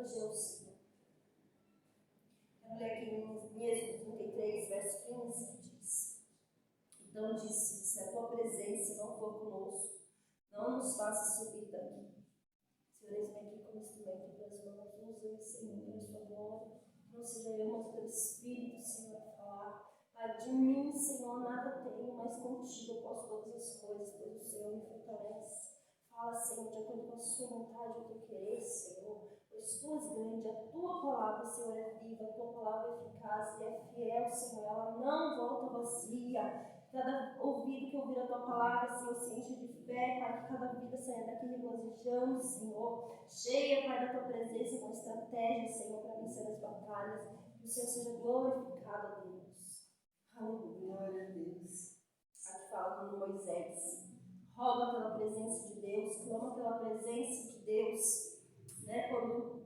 grande é o Senhor. Quero ler aqui em Êxodo 33, verso 15, que diz: Então disse: se a tua presença não for conosco, não nos faça subir daqui. Senhor, eis-me aqui como instrumento em tuas mãos, usa-me, Senhor, para a sua glória. Não seja eu, mas o teu Espírito, Senhor, a falar. Pai, de mim, Senhor, nada tenho, mas contigo eu posso todas as coisas, pois o Senhor me fortalece. Fala, Senhor, de acordo com a sua vontade, o teu querer, Senhor. Pois tu és grande, a tua palavra, Senhor, é viva, a tua palavra é eficaz e é fiel, Senhor. Ela não volta vazia. Cada ouvido que ouvir a tua palavra, Senhor, se enche de fé, Pai, que cada vida saia daqui regozijando, Senhor. Cheia, Pai, da tua presença com estratégia, Senhor, para vencer as batalhas. Que o Senhor seja glorificado, a Deus. Aleluia. Glória a Deus. Aqui fala como Moisés. Roga pela presença de Deus, clama pela presença de Deus. Né? Quando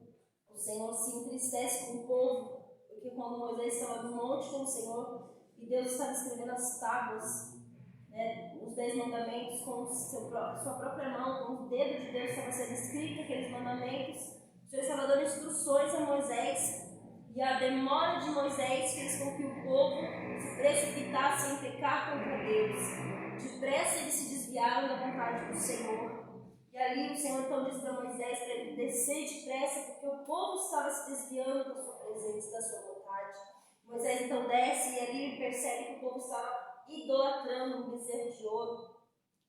o Senhor se entristece com o povo, porque quando Moisés estava no monte com o Senhor, e Deus estava escrevendo as tábuas, né, os 10 mandamentos com sua própria mão, com o dedo de Deus estava sendo escrito aqueles mandamentos. O Senhor estava dando instruções a Moisés, e a demora de Moisés fez com que o povo se precipitasse em pecar contra Deus. Depressa eles se desviaram da vontade do Senhor. E ali o Senhor então disse para Moisés para ele descer depressa, porque o povo estava se desviando da sua presença, da sua vontade. Moisés então desce e ali percebe que o povo estava idolatrando um bezerro de ouro,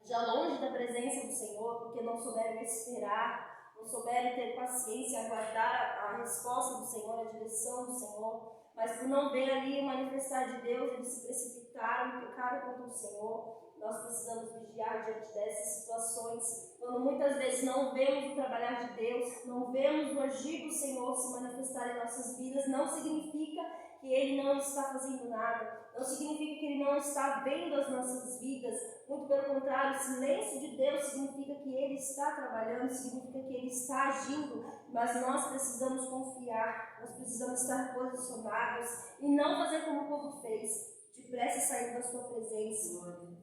já longe da presença do Senhor, porque não souberam esperar, não souberam ter paciência, aguardar a resposta do Senhor, a direção do Senhor. Mas por não ver ali manifestar de Deus, eles se precipitaram e pecaram contra o Senhor. Nós precisamos vigiar diante dessas situações, quando muitas vezes não vemos o trabalhar de Deus, não vemos o agir do Senhor se manifestar em nossas vidas. Não significa que Ele não está fazendo nada, não significa que Ele não está vendo as nossas vidas. Muito pelo contrário, o silêncio de Deus significa que Ele está trabalhando, significa que Ele está agindo, mas nós precisamos confiar, nós precisamos estar posicionados e não fazer como o povo fez, depressa sair da sua presença.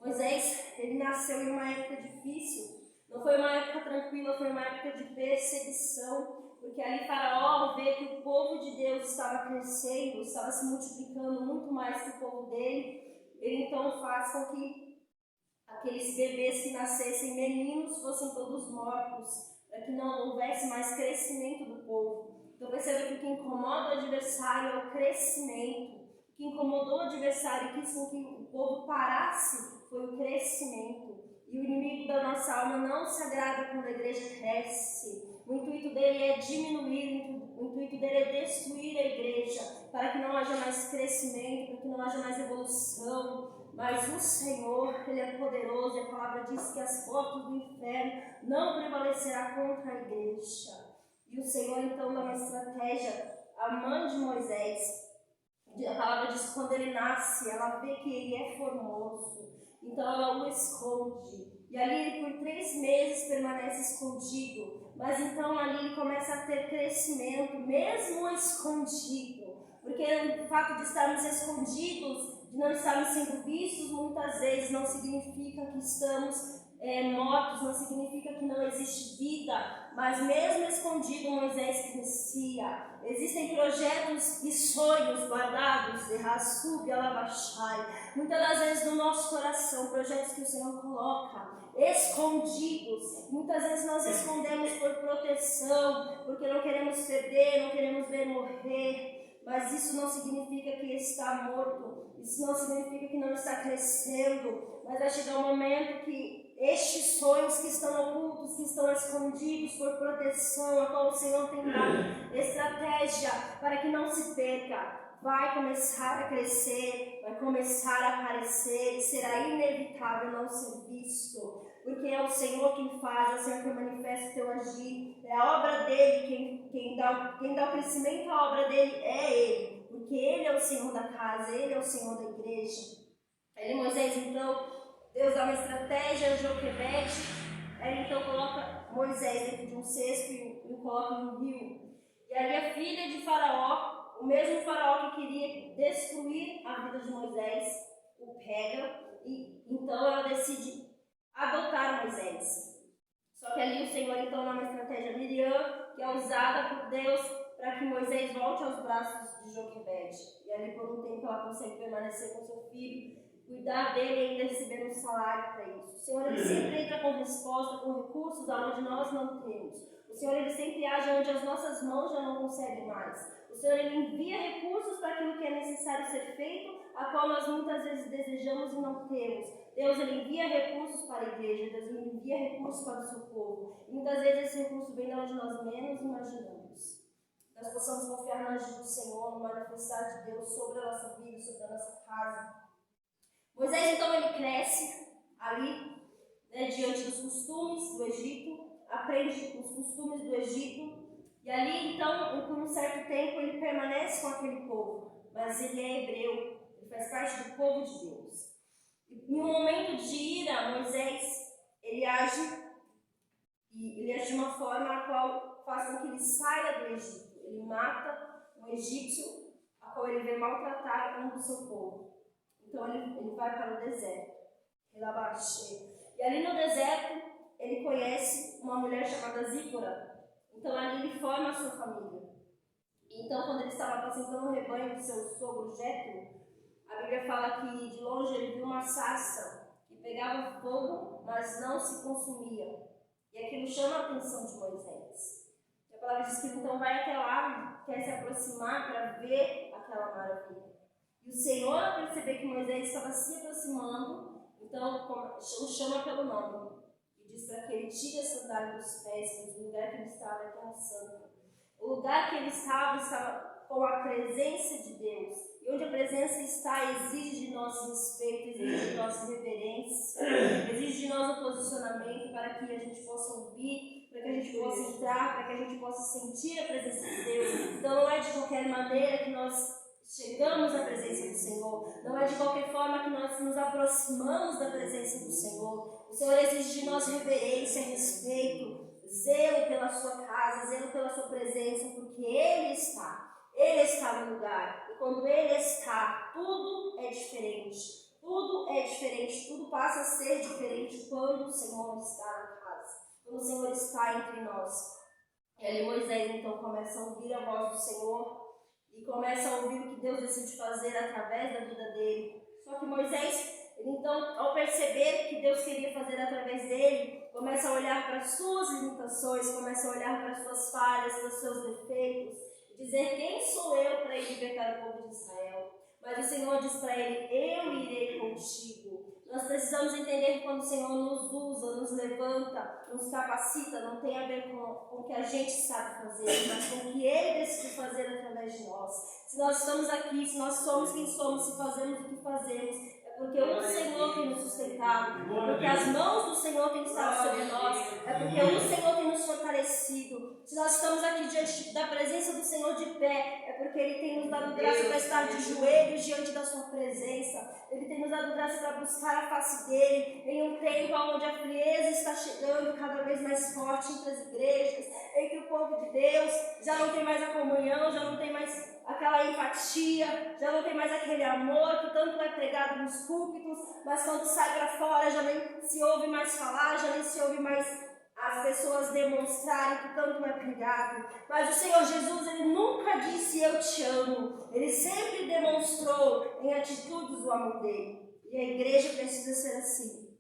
Moisés, ele nasceu em uma época difícil, não foi uma época tranquila, foi uma época de perseguição, porque ali Faraó vê que o povo de Deus estava crescendo, estava se multiplicando muito mais que o povo dele. Ele então faz com que aqueles bebês que nascessem meninos fossem todos mortos, para que não houvesse mais crescimento do povo. Então perceba que o que incomoda o adversário é o crescimento. O que incomodou o adversário e quis com que o povo parasse foi o crescimento. E o inimigo da nossa alma não se agrada quando a igreja cresce. O intuito dele é diminuir, o intuito dele é destruir a igreja, para que não haja mais crescimento, para que não haja mais evolução. Mas o Senhor, Ele é poderoso, e a palavra diz que as portas do inferno não prevalecerá contra a igreja. E o Senhor então dá uma estratégia à mãe de Moisés. A palavra diz que quando ele nasce, ela vê que ele é formoso, então ela o esconde. E ali ele por 3 meses permanece escondido, mas então ali ele começa a ter crescimento, mesmo escondido. Porque o fato de estarmos escondidos, de não estarmos sendo vistos, muitas vezes não significa que estamos mortos, não significa que não existe vida, mas mesmo escondido Moisés crescia. Existem projetos e sonhos guardados de Rassub, Alabachai, muitas das vezes no nosso coração, projetos que o Senhor coloca escondidos. Muitas vezes nós escondemos por proteção, porque não queremos perder, não queremos ver morrer, mas isso não significa que está morto, isso não significa que não está crescendo. Mas vai chegar um momento que estes sonhos que estão ocultos, que estão escondidos por proteção, a qual o Senhor tem dado estratégia para que não se perca, vai começar a crescer, vai começar a aparecer e será inevitável não ser visto, porque é o Senhor quem faz, é o Senhor que manifesta o teu agir, é a obra dele, quem dá o crescimento à obra dele é ele, porque ele é o Senhor da casa, ele é o Senhor da igreja. Aí Moisés então, Deus dá uma estratégia, Joquebede, aí então coloca Moisés dentro de um cesto e o coloca no rio. E ali a filha de Faraó, o mesmo Faraó que queria destruir a vida de Moisés, o pega e então ela decide adotar Moisés. Só que ali o Senhor então dá uma estratégia. Miriam, que é usada por Deus para que Moisés volte aos braços de Joquebede. E ali por um tempo ela consegue permanecer com seu filho, cuidar dele e ainda receber um salário para isso. O Senhor ele sempre entra com resposta, com recursos aonde nós não temos. O Senhor ele sempre age onde as nossas mãos já não conseguem mais. O Senhor ele envia recursos para aquilo que é necessário ser feito, a qual nós muitas vezes desejamos e não temos. Deus ele envia recursos para a igreja, Deus ele envia recursos para o seu povo. E muitas vezes esse recurso vem de onde nós menos imaginamos. Nós possamos confiar na ajuda do Senhor, no manifestar de Deus sobre a nossa vida, sobre a nossa casa. Moisés então ele cresce ali, diante dos costumes do Egito, aprende os costumes do Egito, e ali então, por um certo tempo, ele permanece com aquele povo, mas ele é hebreu, ele faz parte do povo de Deus. E em um momento de ira, Moisés, ele age de uma forma a qual faz com que ele saia do Egito. Ele mata um egípcio, a qual ele vê maltratar um do seu povo. Então ele vai para o deserto. E ali no deserto, ele conhece uma mulher chamada Zípora. Então ali ele forma a sua família. Então quando ele estava apacentando o rebanho de seu sogro Jétro, a Bíblia fala que de longe ele viu uma sarça que pegava fogo, mas não se consumia. E aquilo chama a atenção de Moisés. E a palavra diz que ele então vai até lá, quer se aproximar para ver aquela maravilha. E o Senhor, ao perceber que Moisés estava se aproximando, então o chama pelo nome. E diz para que ele tire a sandália dos pés, pois o lugar que ele estava é terra santa. O lugar que ele estava com a presença de Deus. E onde a presença está, exige de nós respeito, exige de nós reverência, exige de nós um posicionamento para que a gente possa ouvir, para que a gente possa entrar, para que a gente possa sentir a presença de Deus. Então não é de qualquer maneira que nós chegamos à presença do Senhor, não é de qualquer forma que nós nos aproximamos da presença do Senhor. O Senhor exige de nós reverência, respeito, zelo pela sua casa, zelo pela sua presença, porque Ele está no lugar. E quando Ele está, tudo é diferente. Tudo é diferente, tudo passa a ser diferente quando o Senhor está na casa, quando o Senhor está entre nós. E ali Moisés então começa a ouvir a voz do Senhor e começa a ouvir o que Deus decide fazer através da vida dele. Só que Moisés, então, ao perceber que Deus queria fazer através dele, começa a olhar para as suas limitações, começa a olhar para as suas falhas, para os seus defeitos, e dizer: quem sou eu para ir libertar o povo de Israel? Mas o Senhor diz para ele: eu irei contigo. Nós precisamos entender que quando o Senhor nos usa, nos levanta, nos capacita, não tem a ver com o que a gente sabe fazer, mas com o que Ele decidiu fazer através de nós. Se nós estamos aqui, se nós somos quem somos, se fazemos o que fazemos, é porque o Senhor tem nos sustentado, é porque as mãos do Senhor têm estado sobre nós, é porque o Senhor tem nos fortalecido. Se nós estamos aqui diante da presença do Senhor de pé, é porque Ele tem nos dado graça para estar de joelhos diante da sua presença. Ele tem nos dado graça para buscar a face dele em um tempo onde a frieza está chegando cada vez mais forte entre as igrejas, entre o povo de Deus. Já não tem mais a comunhão, já não tem mais aquela empatia, já não tem mais aquele amor que tanto é pregado nos púlpitos, mas quando sai para fora já nem se ouve mais falar, já nem se ouve mais as pessoas demonstrarem que tanto é pregado. Mas o Senhor Jesus, Ele nunca disse eu te amo. Ele sempre demonstrou em atitudes o amor dele. E a igreja precisa ser assim.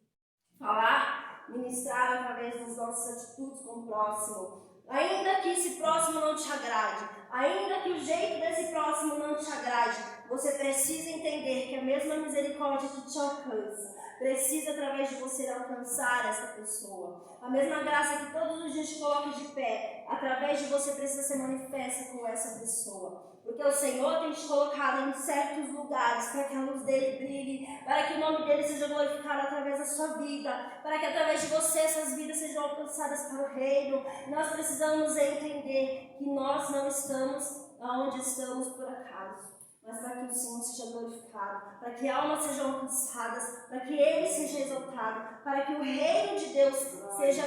Falar, ministrar através das nossas atitudes com o próximo. Ainda que esse próximo não te agrade, ainda que o jeito desse próximo não te agrade, você precisa entender que a mesma misericórdia que te alcança precisa, através de você, alcançar essa pessoa. A mesma graça que todos os dias te coloca de pé, através de você precisa ser manifesta com essa pessoa. Porque o Senhor tem te colocado em certos lugares para que a luz dele brilhe, para que o nome dele seja glorificado através da sua vida, para que através de você essas vidas sejam alcançadas para o reino. Nós precisamos entender que nós não estamos onde estamos por acaso, mas para que o Senhor seja glorificado, para que almas sejam alcançadas, para que Ele seja exaltado, para que o reino de Deus seja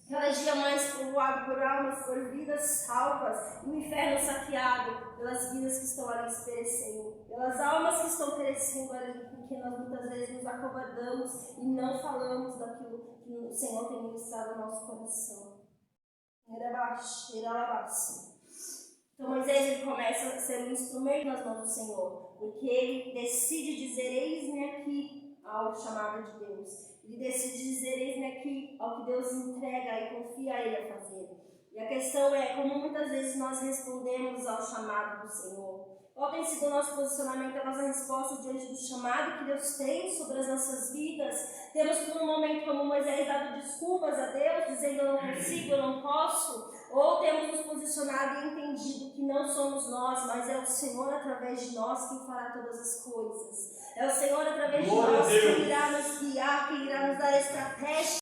cada dia mais povoado por almas, por vidas salvas, e o inferno saqueado pelas vidas que estão ali perecendo, pelas almas que estão perecendo ali, porque nós muitas vezes nos acovardamos e não falamos daquilo que o Senhor tem ministrado ao nosso coração. Então Moisés ele começa a ser um instrumento nas mãos do Senhor, porque ele decide dizer: eis-me aqui, ao chamado de Deus. Ele decide dizer: eis-me aqui, ao que Deus entrega e confia a ele a fazer. E a questão é como muitas vezes nós respondemos ao chamado do Senhor. Qual tem sido o nosso posicionamento, a nossa resposta diante do chamado que Deus tem sobre as nossas vidas? Temos por um momento, como Moisés, dado desculpas a Deus, dizendo: eu não consigo, eu não posso? Ou temos nos posicionado e entendido que não somos nós, mas é o Senhor através de nós quem fará todas as coisas. É o Senhor através de nós quem irá nos guiar, quem irá nos dar estratégia